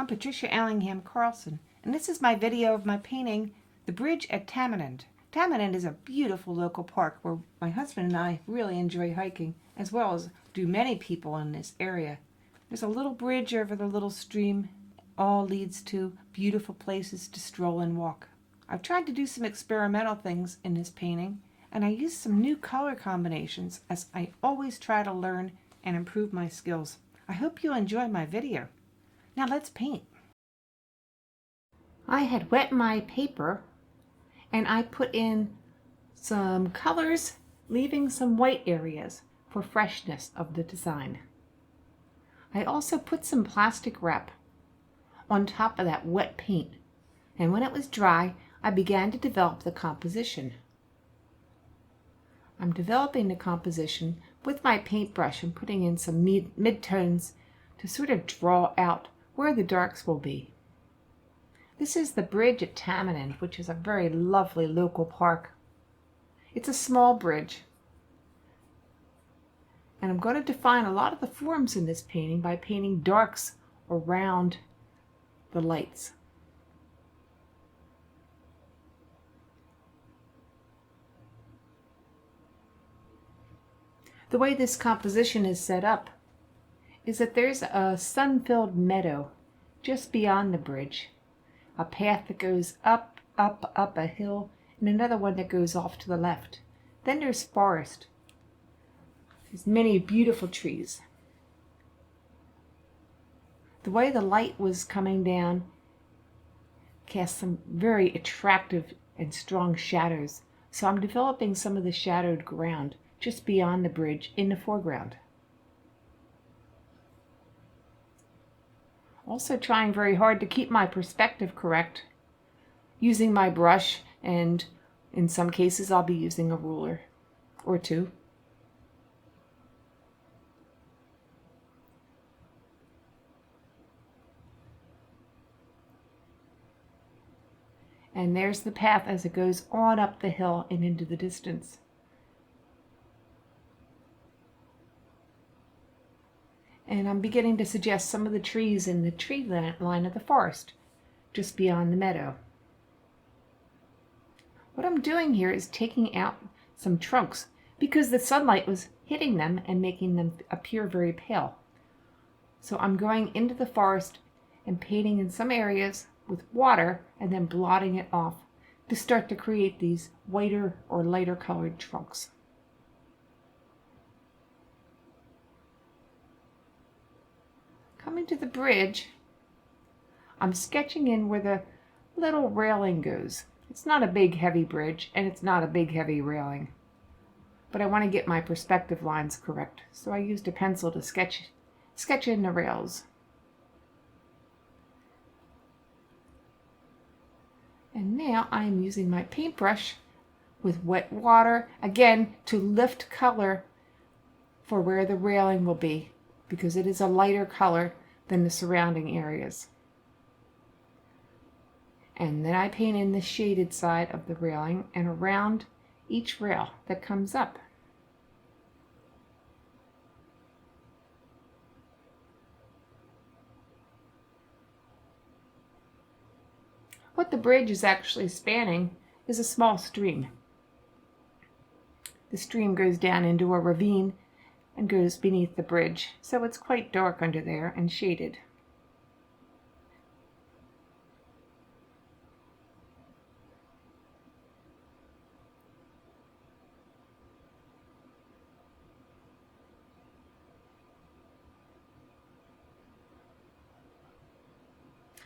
I'm Patricia Allingham Carlson, and this is my video of my painting, The Bridge at Tamanend. Tamanend is a beautiful local park where my husband and I really enjoy hiking, as well as do many people in this area. There's a little bridge over the little stream. All leads to beautiful places to stroll and walk. I've tried to do some experimental things in this painting, and I used some new color combinations as I always try to learn and improve my skills. I hope you'll enjoy my video. Now let's paint. I had wet my paper and I put in some colors, leaving some white areas for freshness of the design. I also put some plastic wrap on top of that wet paint, and when it was dry, I began to develop the composition. I'm developing the composition with my paintbrush and putting in some midtones to sort of draw out where the darks will be. This is the bridge at Tamanend, which is a very lovely local park. It's a small bridge, and I'm going to define a lot of the forms in this painting by painting darks around the lights. The way this composition is set up is that there's a sun-filled meadow just beyond the bridge, a path that goes up a hill, and another one that goes off to the left. Then there's forest. There's many beautiful trees. The way the light was coming down cast some very attractive and strong shadows, so I'm developing some of the shadowed ground just beyond the bridge in the foreground. Also trying very hard to keep my perspective correct, using my brush, and in some cases I'll be using a ruler or two. And there's the path as it goes on up the hill and into the distance. And I'm beginning to suggest some of the trees in the tree line of the forest, just beyond the meadow. What I'm doing here is taking out some trunks because the sunlight was hitting them and making them appear very pale. So I'm going into the forest and painting in some areas with water and then blotting it off to start to create these whiter or lighter colored trunks. Coming to the bridge, I'm sketching in where the little railing goes. It's not a big heavy bridge and it's not a big heavy railing, but I want to get my perspective lines correct, so I used a pencil to sketch in the rails. And now I am using my paintbrush with wet water again to lift color for where the railing will be, because it is a lighter color than the surrounding areas. And then I paint in the shaded side of the railing and around each rail that comes up. What the bridge is actually spanning is a small stream. The stream goes down into a ravine and goes beneath the bridge, so it's quite dark under there and shaded.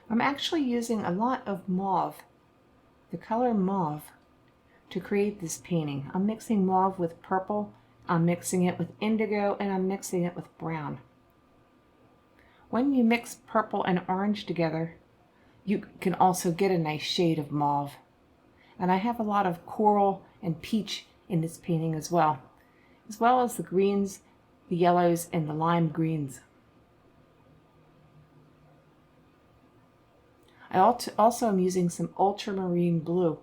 I'm actually using a lot of mauve, the color mauve, to create this painting. I'm mixing mauve with purple, I'm mixing it with indigo, and I'm mixing it with brown. When you mix purple and orange together, you can also get a nice shade of mauve. And I have a lot of coral and peach in this painting as well as the greens, the yellows, and the lime greens. I also am using some ultramarine blue,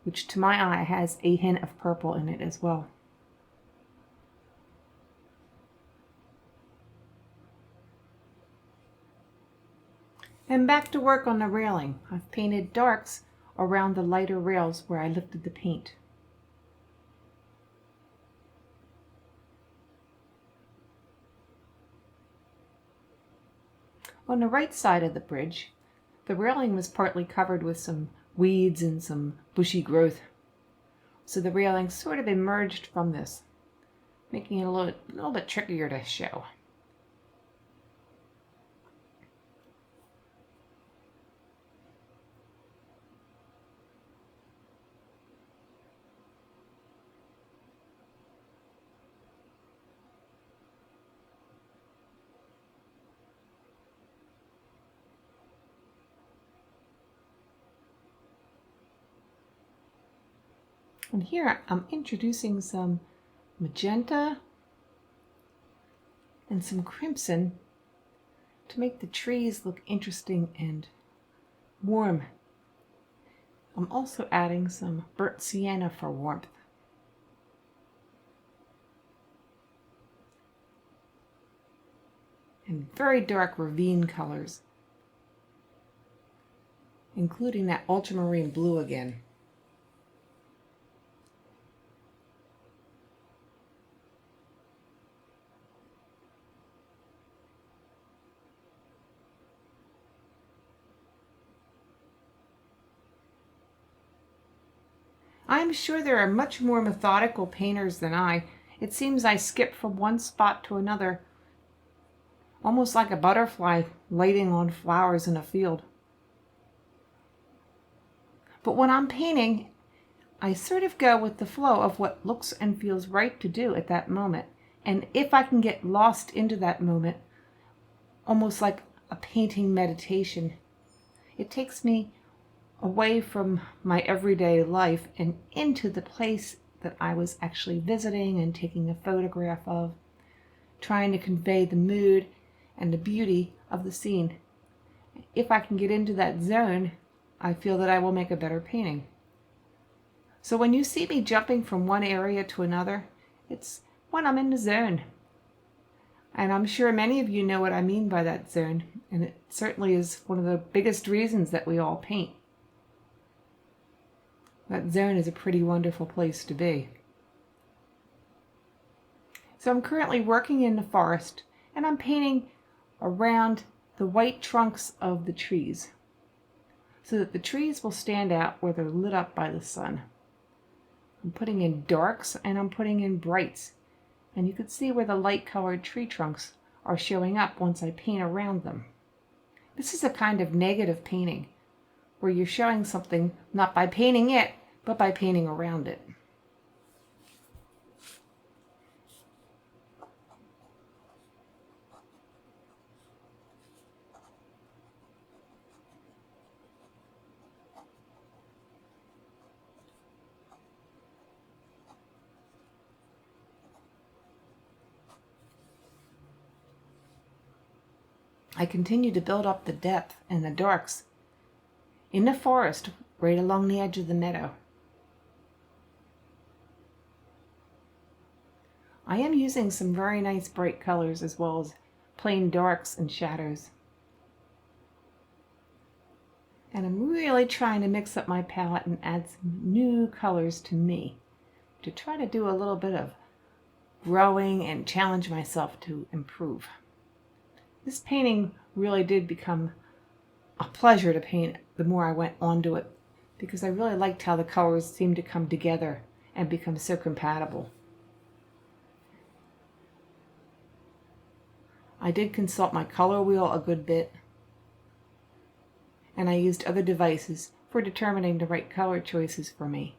which to my eye has a hint of purple in it as well. And back to work on the railing. I've painted darks around the lighter rails where I lifted the paint. On the right side of the bridge, the railing was partly covered with some weeds and some bushy growth. So the railing sort of emerged from this, making it a little bit trickier to show. And here I'm introducing some magenta and some crimson to make the trees look interesting and warm. I'm also adding some burnt sienna for warmth. And very dark ravine colors, including that ultramarine blue again. I'm sure there are much more methodical painters than I. It seems I skip from one spot to another, almost like a butterfly lighting on flowers in a field. But when I'm painting, I sort of go with the flow of what looks and feels right to do at that moment. And if I can get lost into that moment, almost like a painting meditation, it takes me away from my everyday life and into the place that I was actually visiting and taking a photograph of, trying to convey the mood and the beauty of the scene. If I can get into that zone, I feel that I will make a better painting. So when you see me jumping from one area to another, it's when I'm in the zone. And I'm sure many of you know what I mean by that zone, and it certainly is one of the biggest reasons that we all paint. That zone is a pretty wonderful place to be. So I'm currently working in the forest, and I'm painting around the white trunks of the trees so that the trees will stand out where they're lit up by the sun. I'm putting in darks and I'm putting in brights, and you can see where the light colored tree trunks are showing up once I paint around them. This is a kind of negative painting where you're showing something not by painting it, but by painting around it. I continue to build up the depth and the darks in the forest right along the edge of the meadow. I am using some very nice bright colors as well as plain darks and shadows. And I'm really trying to mix up my palette and add some new colors to me to try to do a little bit of growing and challenge myself to improve. This painting really did become a pleasure to paint the more I went onto it, because I really liked how the colors seemed to come together and become so compatible. I did consult my color wheel a good bit, and I used other devices for determining the right color choices for me.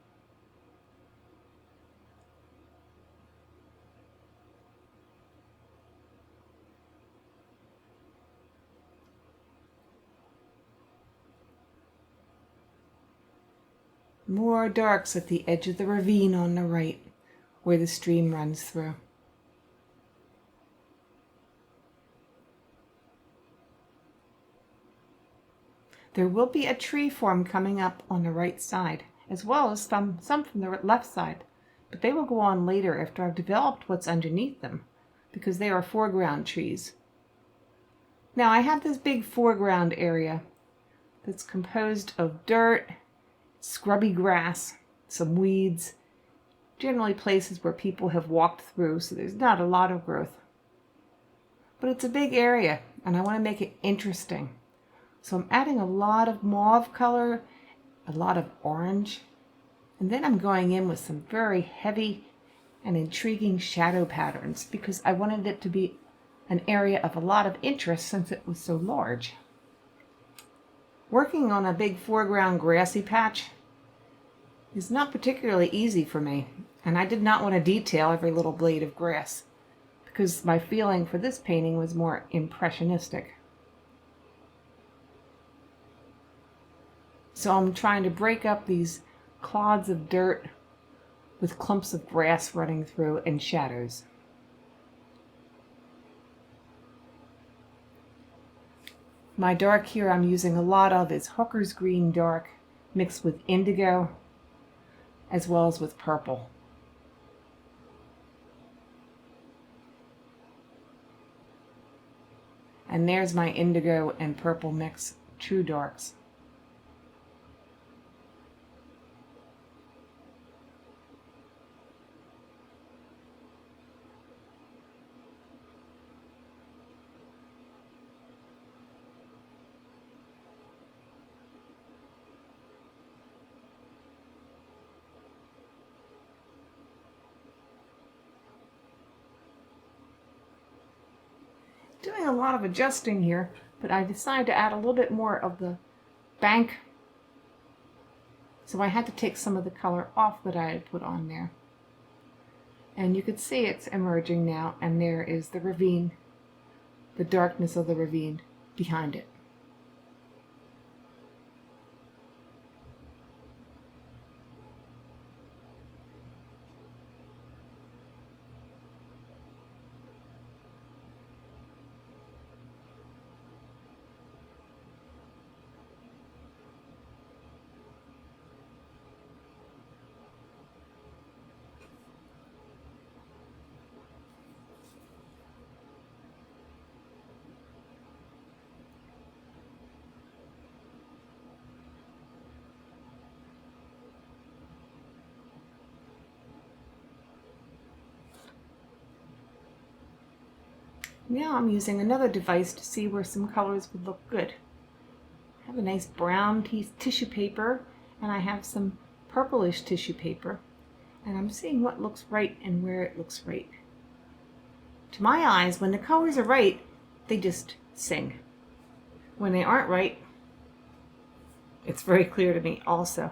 More darks at the edge of the ravine on the right, where the stream runs through. There will be a tree form coming up on the right side, as well as some from the left side, but they will go on later after I've developed what's underneath them, because they are foreground trees. Now I have this big foreground area that's composed of dirt, scrubby grass, some weeds, generally places where people have walked through, so there's not a lot of growth. But it's a big area, and I want to make it interesting. So I'm adding a lot of mauve color, a lot of orange, and then I'm going in with some very heavy and intriguing shadow patterns because I wanted it to be an area of a lot of interest since it was so large. Working on a big foreground grassy patch is not particularly easy for me, and I did not want to detail every little blade of grass because my feeling for this painting was more impressionistic. So I'm trying to break up these clods of dirt with clumps of grass running through and shadows. My dark here I'm using a lot of is Hooker's Green Dark mixed with indigo as well as with purple. And there's my indigo and purple mix, True Darks. Doing a lot of adjusting here, but I decided to add a little bit more of the bank, so I had to take some of the color off that I had put on there. And you can see it's emerging now, and there is the ravine, the darkness of the ravine behind it. Now I'm using another device to see where some colors would look good. I have a nice brown tissue paper, and I have some purplish tissue paper, and I'm seeing what looks right and where it looks right. To my eyes, when the colors are right, they just sing. When they aren't right, it's very clear to me also.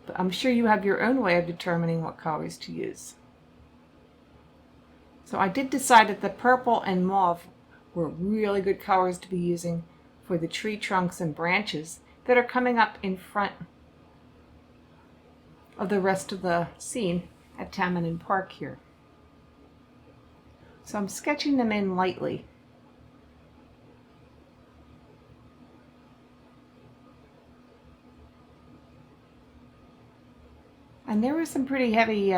But I'm sure you have your own way of determining what colors to use. So I did decide that the purple and mauve were really good colors to be using for the tree trunks and branches that are coming up in front of the rest of the scene at Tamanend Park here. So I'm sketching them in lightly. And there were some pretty heavy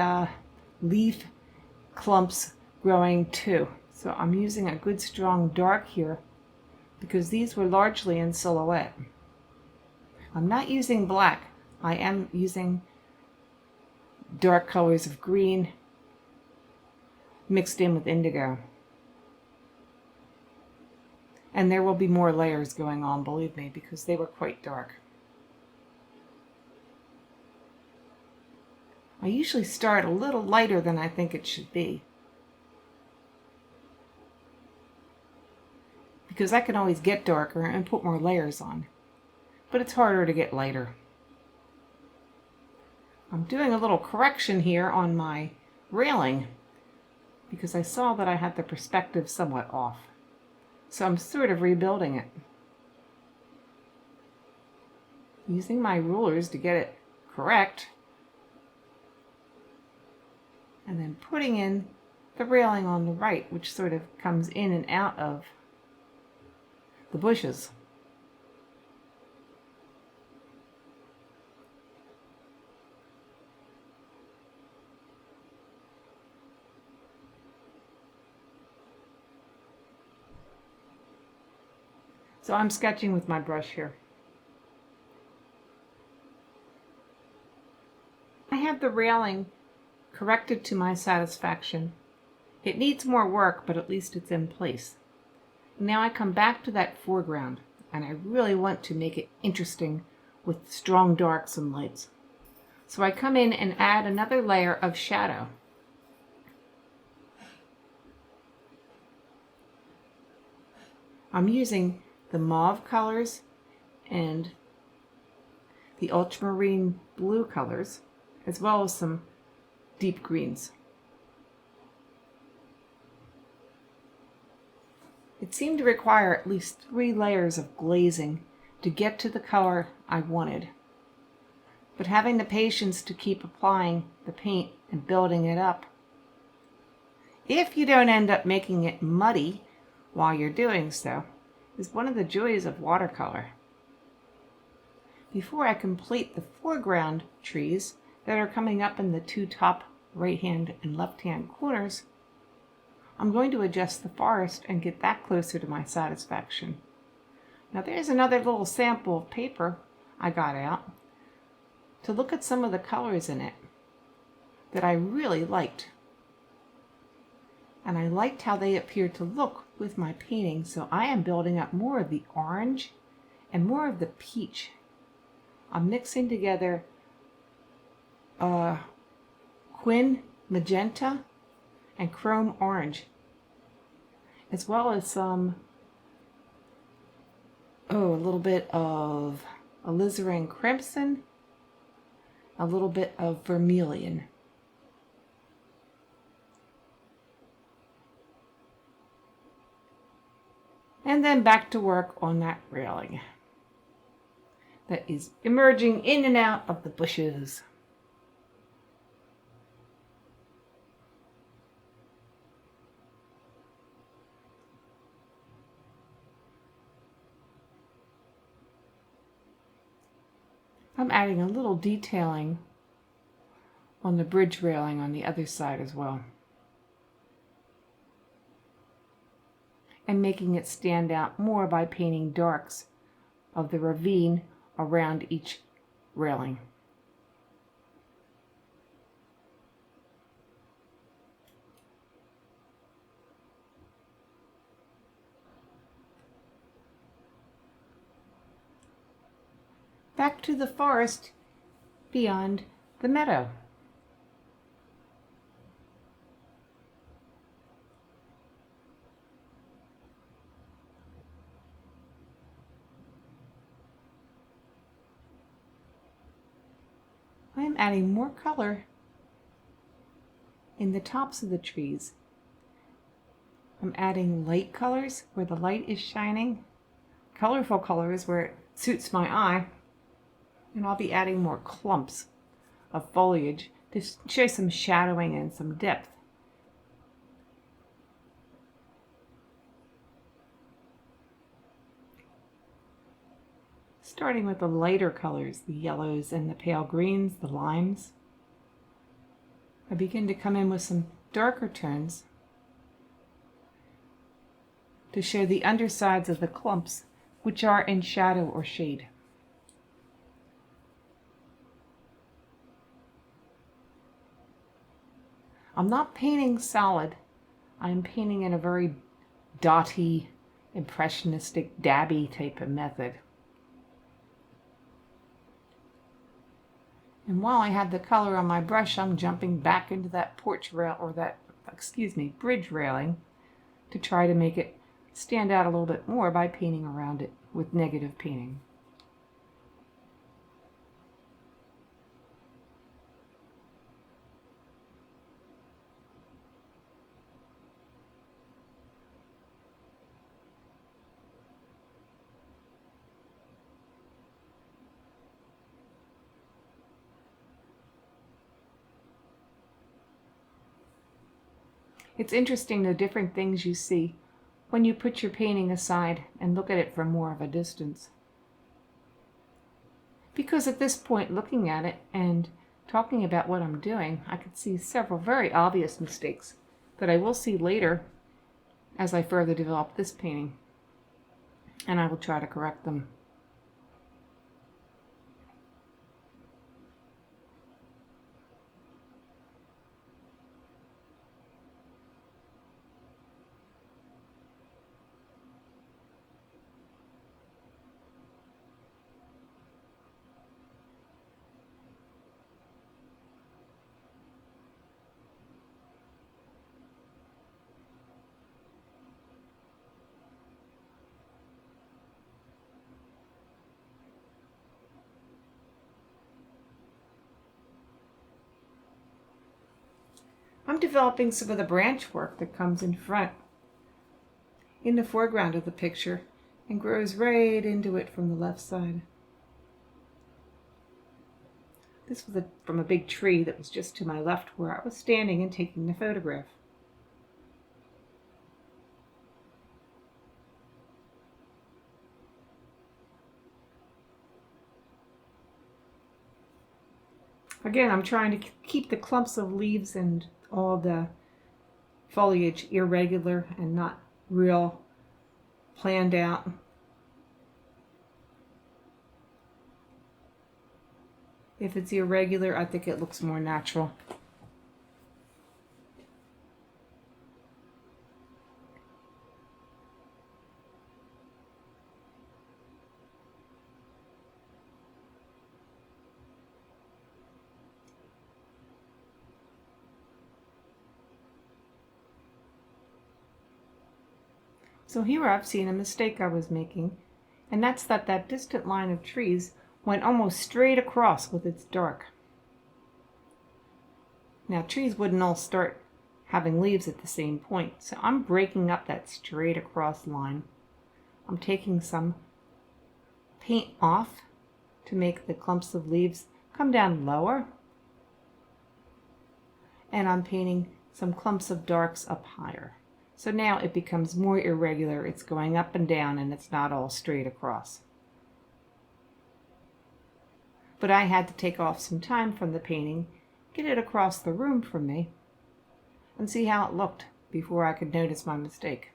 leaf clumps growing too. So I'm using a good strong dark here because these were largely in silhouette. I'm not using black. I am using dark colors of green mixed in with indigo. And there will be more layers going on, believe me, because they were quite dark. I usually start a little lighter than I think it should be, because I can always get darker and put more layers on, but it's harder to get lighter. I'm doing a little correction here on my railing because I saw that I had the perspective somewhat off. So I'm sort of rebuilding it. Using my rulers to get it correct, and then putting in the railing on the right, which sort of comes in and out of the bushes. So I'm sketching with my brush here. I have the railing corrected to my satisfaction. It needs more work, but at least it's in place. Now I come back to that foreground, and I really want to make it interesting with strong darks and lights. So I come in and add another layer of shadow. I'm using the mauve colors and the ultramarine blue colors, as well as some deep greens. It seemed to require at least 3 layers of glazing to get to the color I wanted. But having the patience to keep applying the paint and building it up, if you don't end up making it muddy while you're doing so, is one of the joys of watercolor. Before I complete the foreground trees that are coming up in the 2 top right-hand and left-hand corners, I'm going to adjust the forest and get that closer to my satisfaction. Now there's another little sample of paper I got out to look at some of the colors in it that I really liked. And I liked how they appeared to look with my painting, so I am building up more of the orange and more of the peach. I'm mixing together quin magenta and chrome orange, as well as some a little bit of alizarin crimson, a little bit of vermilion. And then back to work on that railing that is emerging in and out of the bushes. I'm adding a little detailing on the bridge railing on the other side as well, and making it stand out more by painting darks of the ravine around each railing. Back to the forest beyond the meadow. I am adding more color in the tops of the trees. I'm adding light colors where the light is shining, colorful colors where it suits my eye, and I'll be adding more clumps of foliage to show some shadowing and some depth. Starting with the lighter colors, the yellows and the pale greens, the limes, I begin to come in with some darker tones to show the undersides of the clumps, which are in shadow or shade. I'm not painting solid. I'm painting in a very dotty, impressionistic, dabby type of method. And while I had the color on my brush, I'm jumping back into that bridge railing to try to make it stand out a little bit more by painting around it with negative painting. It's interesting the different things you see when you put your painting aside and look at it from more of a distance. Because at this point, looking at it and talking about what I'm doing, I could see several very obvious mistakes that I will see later as I further develop this painting. and I will try to correct them. I'm developing some of the branch work that comes in front, in the foreground of the picture, and grows right into it from the left side. This was from a big tree that was just to my left where I was standing and taking the photograph. Again, I'm trying to keep the clumps of leaves and all the foliage irregular and not real planned out. If it's irregular, I think it looks more natural. So here I've seen a mistake I was making, and that's that distant line of trees went almost straight across with its dark. Now trees wouldn't all start having leaves at the same point, so I'm breaking up that straight across line. I'm taking some paint off to make the clumps of leaves come down lower, and I'm painting some clumps of darks up higher. So now it becomes more irregular. It's going up and down and it's not all straight across. But I had to take off some time from the painting, get it across the room from me, and see how it looked before I could notice my mistake.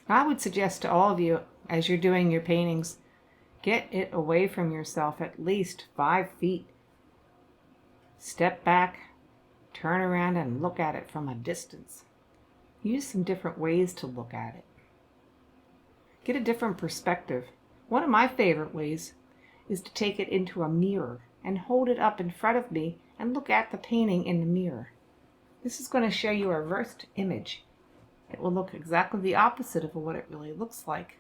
I would suggest to all of you, as you're doing your paintings, get it away from yourself at least 5 feet. Step back, turn around and look at it from a distance. Use some different ways to look at it. Get a different perspective. One of my favorite ways is to take it into a mirror and hold it up in front of me and look at the painting in the mirror. This is going to show you a reversed image. It will look exactly the opposite of what it really looks like.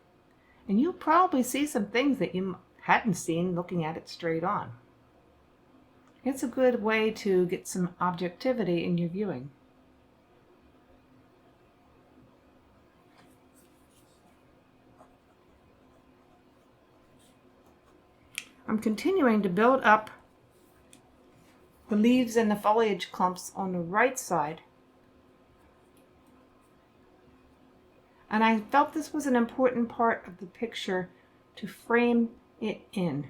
And you'll probably see some things that you hadn't seen looking at it straight on. It's a good way to get some objectivity in your viewing. I'm continuing to build up the leaves and the foliage clumps on the right side. And I felt this was an important part of the picture to frame it in.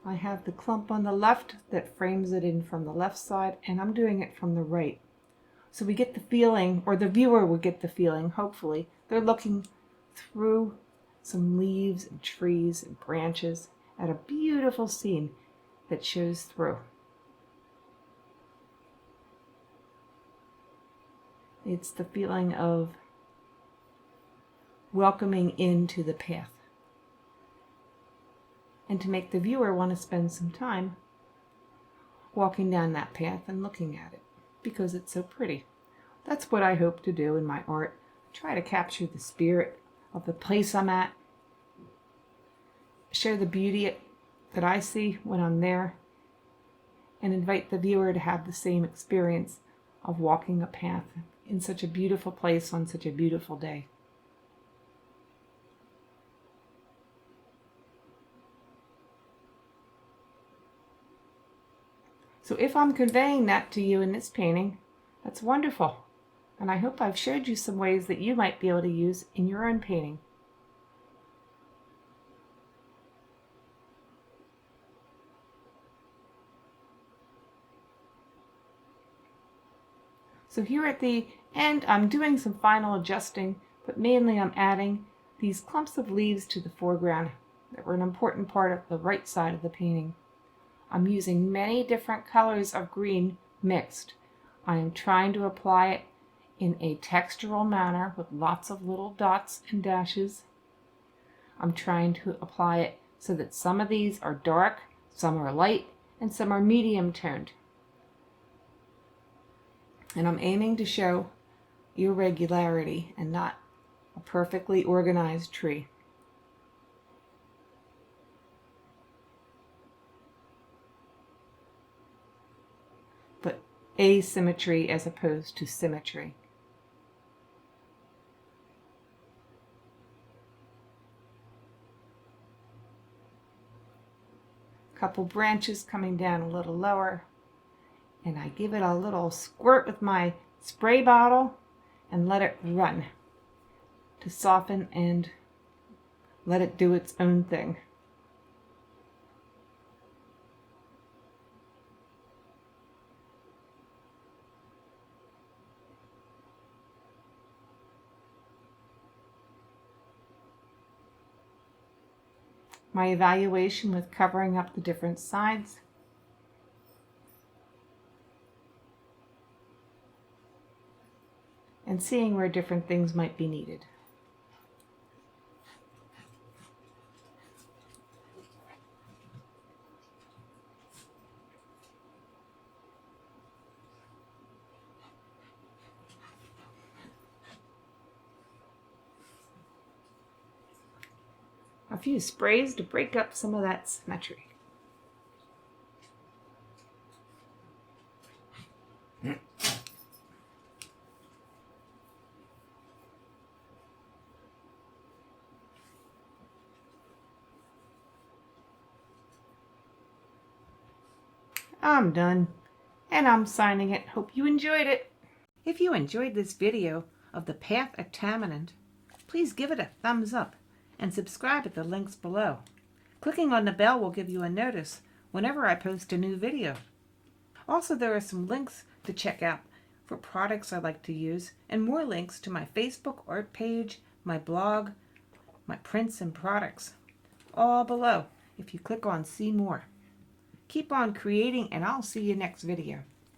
I have the clump on the left that frames it in from the left side, and I'm doing it from the right. So we get the feeling, or the viewer will get the feeling, hopefully, they're looking through some leaves and trees and branches at a beautiful scene that shows through. It's the feeling of welcoming into the path. And to make the viewer want to spend some time walking down that path and looking at it because it's so pretty. That's what I hope to do in my art. Try to capture the spirit of the place I'm at, share the beauty that I see when I'm there, and invite the viewer to have the same experience of walking a path in such a beautiful place on such a beautiful day. So if I'm conveying that to you in this painting, that's wonderful. And I hope I've showed you some ways that you might be able to use in your own painting. So here at the end, I'm doing some final adjusting, but mainly I'm adding these clumps of leaves to the foreground that were an important part of the right side of the painting. I'm using many different colors of green mixed. I am trying to apply it in a textural manner with lots of little dots and dashes. I'm trying to apply it so that some of these are dark, some are light, and some are medium toned. And I'm aiming to show irregularity and not a perfectly organized tree. But asymmetry as opposed to symmetry. Couple branches coming down a little lower, and I give it a little squirt with my spray bottle and let it run to soften and let it do its own thing. My evaluation with covering up the different sides. And seeing where different things might be needed. A few sprays to break up some of that symmetry. I'm done, and I'm signing it. Hope you enjoyed it. If you enjoyed this video of the path at Tamanend, please give it a thumbs up and subscribe at the links below. Clicking on the bell will give you a notice whenever I post a new video. Also, there are some links to check out for products I like to use, and more links to my Facebook art page, my blog, my prints and products, all below if you click on See More. Keep on creating, and I'll see you next video.